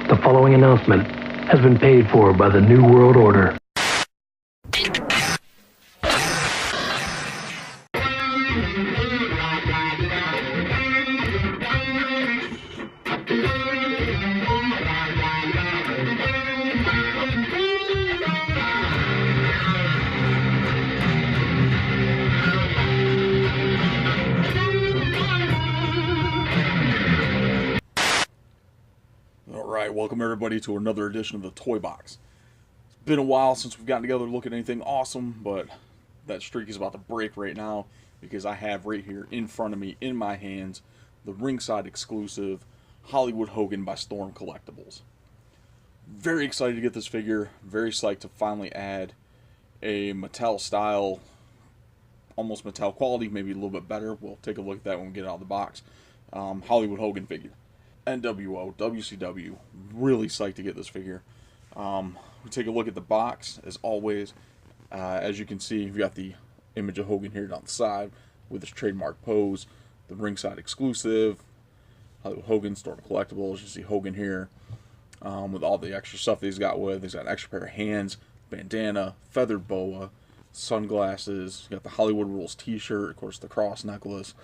The following announcement has been paid for by the New World Order. Alright, welcome everybody to another edition of the Toy Box. It's been a while since we've gotten together to look at anything awesome, but that streak is about to break right now because I have right here in front of me, in my hands, the Ringside exclusive Hollywood Hogan by Storm Collectibles. Very excited to get this figure, very psyched to finally add a Mattel style, almost Mattel quality, maybe a little bit better. We'll take a look at that when we get it out of the box. Hollywood Hogan figure. NWO, WCW, really psyched to get this figure. We take a look at the box, as always. As you can see, you've got the image of Hogan here down the side with his trademark pose, the Ringside exclusive, Hollywood Hogan, Storm Collectibles. You see Hogan here with all the extra stuff that he's got with. He's got an extra pair of hands, bandana, feathered boa, sunglasses. He's got the Hollywood Rules t-shirt, of course the cross necklace.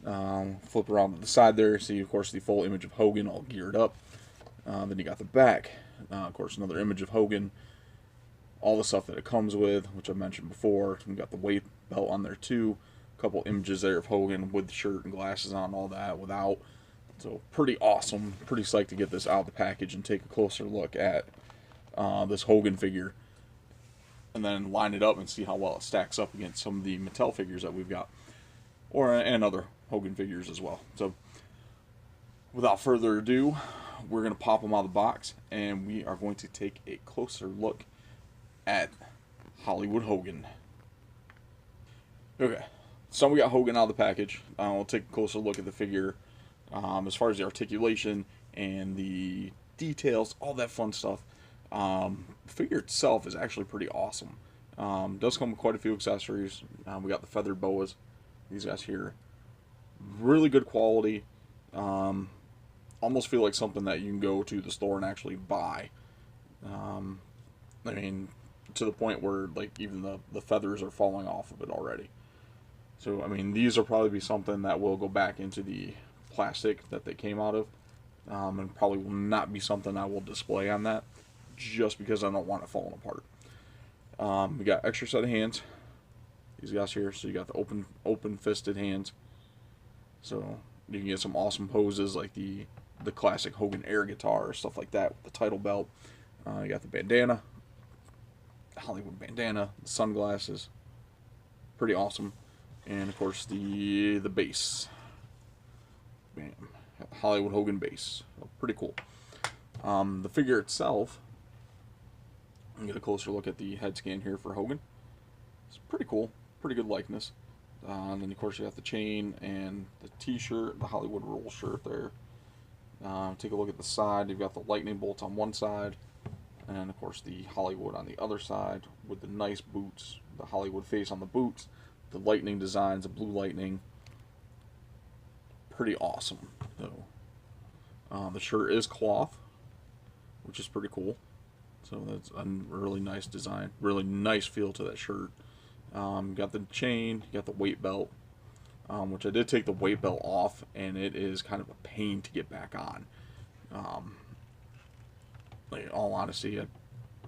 Flip around to the side there, see of course the full image of Hogan all geared up. Then you got the back, of course another image of Hogan, all the stuff that it comes with, which I mentioned before. We got the weight belt on there too, a couple images there of Hogan with the shirt and glasses on, all that without. So pretty awesome, pretty psyched to get this out of the package and take a closer look at this Hogan figure, and then line it up and see how well it stacks up against some of the Mattel figures that we've got, and other Hogan figures as well. So without further ado, we're going to pop them out of the box and we are going to take a closer look at Hollywood Hogan. Okay, so we got Hogan out of the package. We'll take a closer look at the figure as far as the articulation and the details, all that fun stuff. The figure itself is actually pretty awesome. Does come with quite a few accessories. We got the feathered boas, these guys here. Really good quality. Almost feel like something that you can go to the store and actually buy. I mean, to the point where like even the feathers are falling off of it already. So I mean, these will probably be something that will go back into the plastic that they came out of, and probably will not be something I will display on that, just because I don't want it falling apart. We got extra set of hands. These guys here, so you got the open fisted hands. So you can get some awesome poses like the classic Hogan air guitar or stuff like that with the title belt. You got the bandana, Hollywood bandana, the sunglasses, pretty awesome, and of course the base. Bam, Hollywood Hogan base, pretty cool. The figure itself, I'm gonna get a closer look at the head scan here for Hogan. It's pretty cool, pretty good likeness. And then of course you got the chain and the t-shirt, the Hollywood Rules shirt there. Take a look at the side. You've got the lightning bolts on one side, and of course the Hollywood on the other side with the nice boots, the Hollywood face on the boots, the lightning designs, the blue lightning. Pretty awesome though. The shirt is cloth, which is pretty cool. So that's a really nice design, really nice feel to that shirt. You got the chain, you got the weight belt, which I did take the weight belt off, and it is kind of a pain to get back on. Like, in all honesty, I'm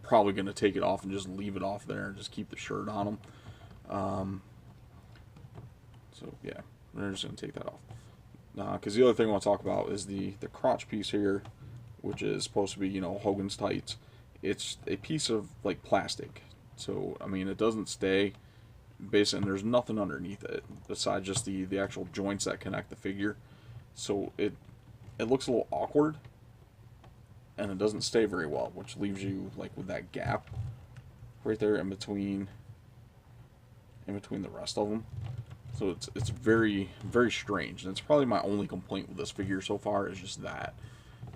probably going to take it off and just leave it off there and just keep the shirt on them. So yeah, we're just going to take that off. Because the other thing I want to talk about is the crotch piece here, which is supposed to be, you know, Hogan's tights. It's a piece of like plastic, so I mean it doesn't stay. Basically, and there's nothing underneath it besides just the actual joints that connect the figure. So it looks a little awkward, and it doesn't stay very well, which leaves you like with that gap right there in between the rest of them. So it's very, very strange, and it's probably my only complaint with this figure so far is just that.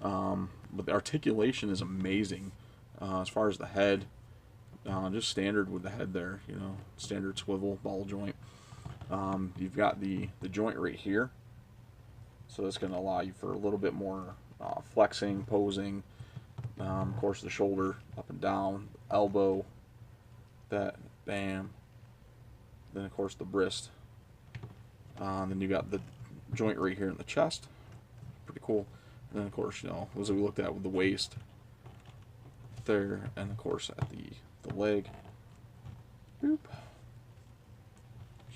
But the articulation is amazing. As far as the head, just standard with the head there, you know, standard swivel ball joint. You've got the joint right here, so that's going to allow you for a little bit more flexing, posing. Of course, the shoulder up and down, elbow, that, bam. Then of course the wrist. Then you got the joint right here in the chest, pretty cool. And then of course, you know, as we looked at with the waist there, and of course at the leg. Boop.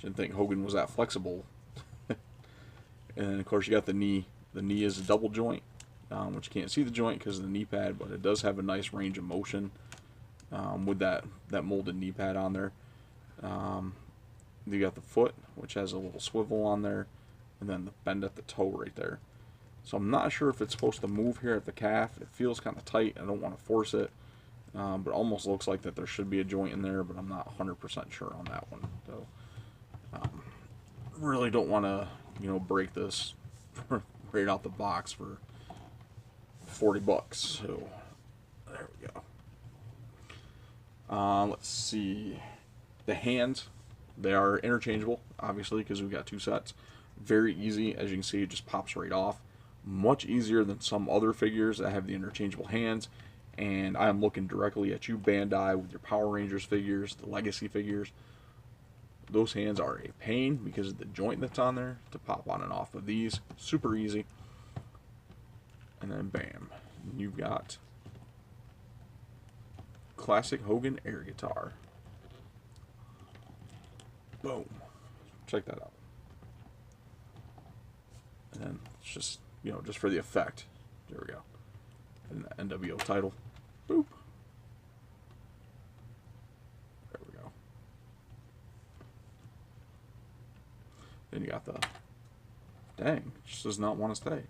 Didn't think Hogan was that flexible. And of course you got the knee. The knee is a double joint, which you can't see the joint because of the knee pad, but it does have a nice range of motion with that molded knee pad on there. You got the foot, which has a little swivel on there, and then the bend at the toe right there. So I'm not sure if it's supposed to move here at the calf. It feels kind of tight. I don't want to force it, but it almost looks like that there should be a joint in there, but I'm not 100% sure on that one. So really don't want to, you know, break this right out the box for 40 bucks. So there we go. Let's see. The hands, they are interchangeable, obviously, because we've got two sets. Very easy. As you can see, it just pops right off. Much easier than some other figures that have the interchangeable hands. And I'm looking directly at you, Bandai, with your Power Rangers figures, the Legacy figures. Those hands are a pain because of the joint that's on there to pop on and off of these. Super easy. And then bam, you've got classic Hogan air guitar. Boom. Check that out. And then it's just, you know, just for the effect. There we go. And the NWO title. Boop. There we go. Then you got the, dang, it just does not want to stay.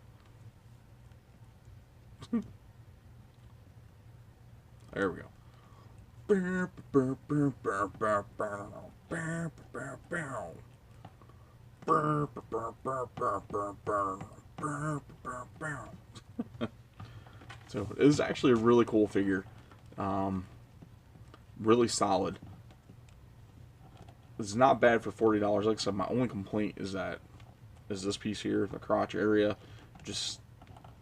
There we go. So it is actually a really cool figure. Really solid. It's not bad for $40. Like I said, my only complaint is this piece here, the crotch area. It's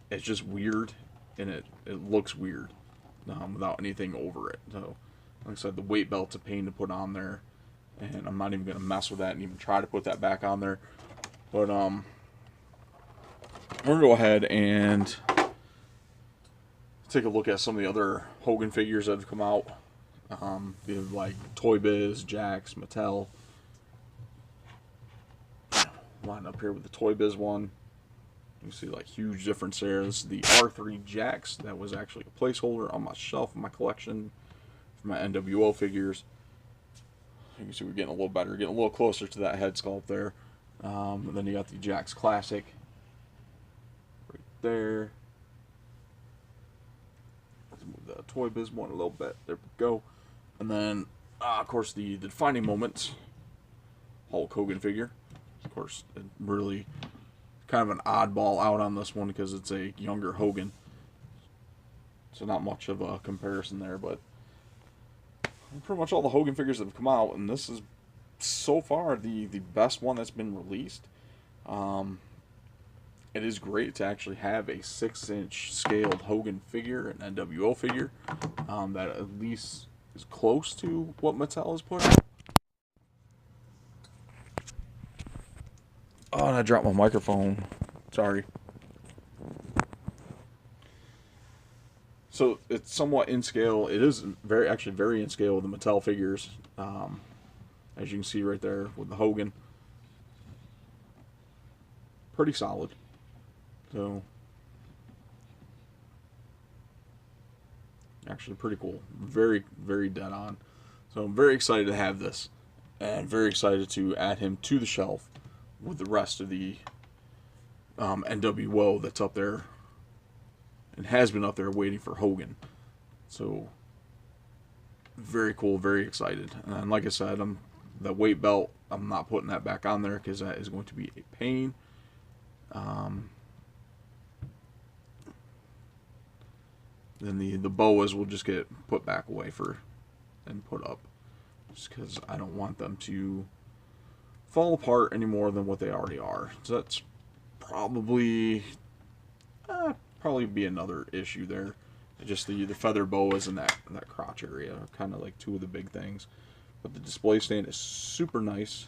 just weird, and it looks weird without anything over it. So, like I said, the weight belt's a pain to put on there, and I'm not even going to mess with that and even try to put that back on there. But we're going to go ahead and take a look at some of the other Hogan figures that have come out. You have like Toy Biz, Jakks, Mattel. Line up here with the Toy Biz one. You see like huge difference there. This is the R3 Jakks. That was actually a placeholder on my shelf in my collection for my NWO figures. You can see we're getting a little better, getting a little closer to that head sculpt there. And then you got the Jakks Classic right there. Let's move the Toy Biz one a little bit. There we go. And then, of course, the defining moments Hulk Hogan figure. Of course, it really kind of an oddball out on this one because it's a younger Hogan. So not much of a comparison there, but pretty much all the Hogan figures that have come out, and this is so far the best one that's been released. It is great to actually have a 6-inch scaled Hogan figure, an NWO figure, that at least is close to what Mattel has put out. Oh, and I dropped my microphone. Sorry. So it's somewhat in scale. It is actually very in scale with the Mattel figures, as you can see right there with the Hogan. Pretty solid. So actually pretty cool. Very, very dead on. So I'm very excited to have this, and very excited to add him to the shelf with the rest of the NWO that's up there and has been up there waiting for Hogan. So very cool, very excited. And like I said, that weight belt, I'm not putting that back on there because that is going to be a pain. Then the boas will just get put back away and put up, just because I don't want them to fall apart any more than what they already are. So that's probably be another issue there. Just the feather boas and that crotch area are kind of like two of the big things. But the display stand is super nice.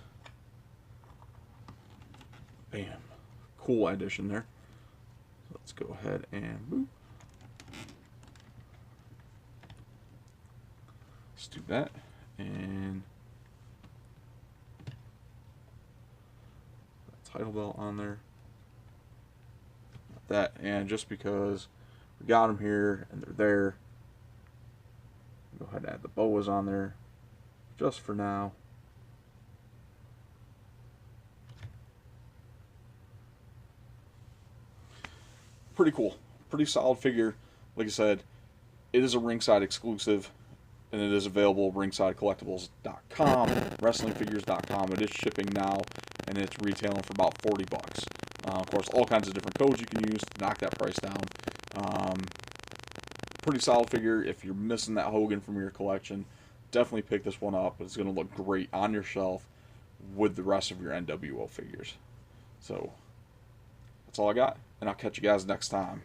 Bam. Cool addition there. Let's go ahead and boop. Let's do that. And title belt on there. That, and just because we got them here and they're there, go ahead and add the boas on there just for now. Pretty cool, pretty solid figure. Like I said, it is a Ringside exclusive, and it is available at ringsidecollectibles.com, wrestlingfigures.com. It is shipping now, and it's retailing for about $40. Of course, all kinds of different codes you can use to knock that price down. Pretty solid figure. If you're missing that Hogan from your collection, definitely pick this one up. It's going to look great on your shelf with the rest of your NWO figures. So, that's all I got, and I'll catch you guys next time.